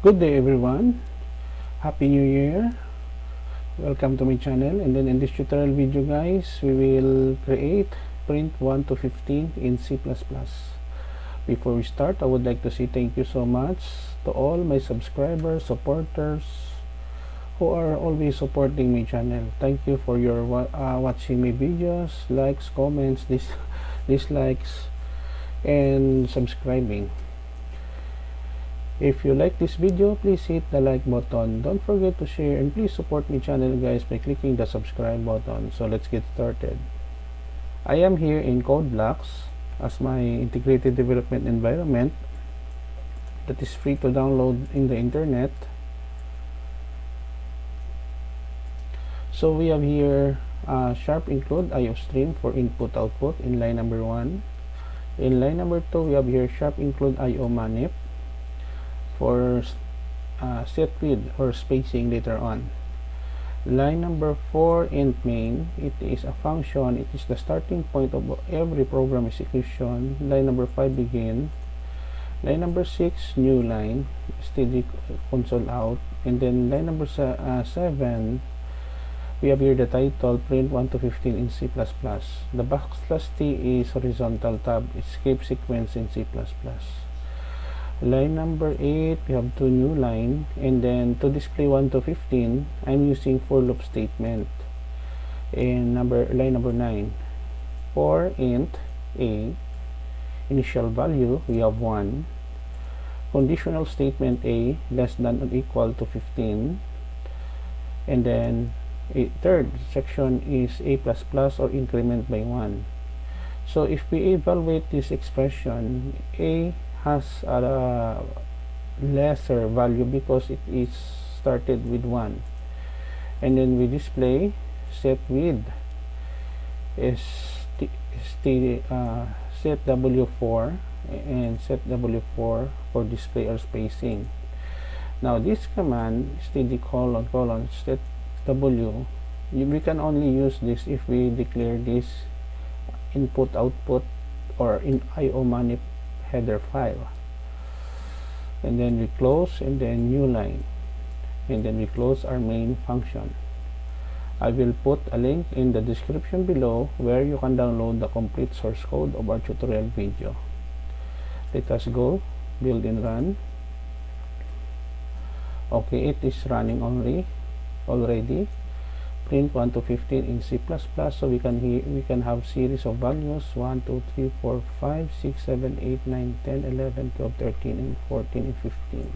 Good day everyone, Happy New Year, welcome to my channel. And then in this tutorial video guys, we will create print 1 to 15 in C++. Before we start, I would like to say thank you so much to all my subscribers, supporters who are always supporting my channel. Thank you for your watching my videos, likes, comments, dislikes, and subscribing. If you like this video, please hit the like button. Don't forget to share, and please support my channel guys by clicking the subscribe button. So let's get started. I am here in Code Blocks as my integrated development environment that is free to download in the internet. So we have here sharp include IOStream for input output in line number 1. In line number 2, we have here sharp include IOmanip for set width or spacing later on. Line number 4, int main, it is a function, it is the starting point of every program execution. Line number 5, begin. Line number 6, new line, std console out. And then line number 7, we have here the title, print 1 to 15 in C++. The \t is horizontal tab, escape sequence in C++. Line number 8, we have 2 new line, and then to display 1 to 15, I'm using for loop statement. In line number 9, for int a, initial value, we have 1. Conditional statement a, less than or equal to 15. And then third section is a++ or increment by 1. So if we evaluate this expression, a has a lesser value because it is started with 1, and then we display set width is set w4 and set w4 for display or spacing. Now this command std : set w, we can only use this if we declare this input output or in IOmanip header file. And then we close, and then new line, and then we close our main function. I will put a link in the description below where you can download the complete source code of our tutorial video. Let us go build and run. Okay, it is running already. Print 1 to 15 in C++, so we can have series of values 1 2 3 4 5 6 7 8 9 10 11 12 13 and 14 and 15.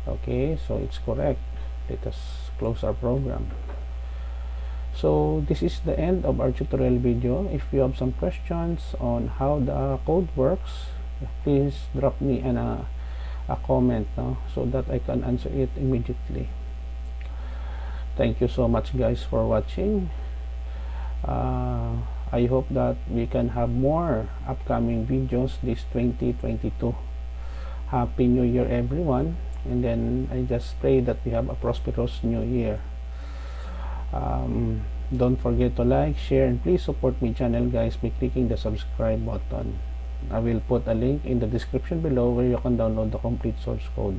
Okay, so it's correct. Let us close our program. So this is the end of our tutorial video. If you have some questions on how the code works, please drop me a comment, so that I can answer it immediately. Thank you so much guys for watching. I hope that we can have more upcoming videos this 2022. Happy New Year everyone, and then I just pray that we have a prosperous new year. Don't forget to like, share, and please support my channel guys by clicking the subscribe button. I will put a link in the description below where you can download the complete source code.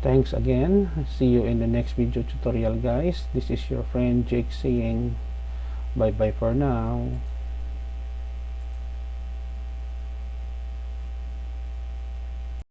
Thanks again. See you in the next video tutorial guys. This is your friend Jake saying bye bye for now.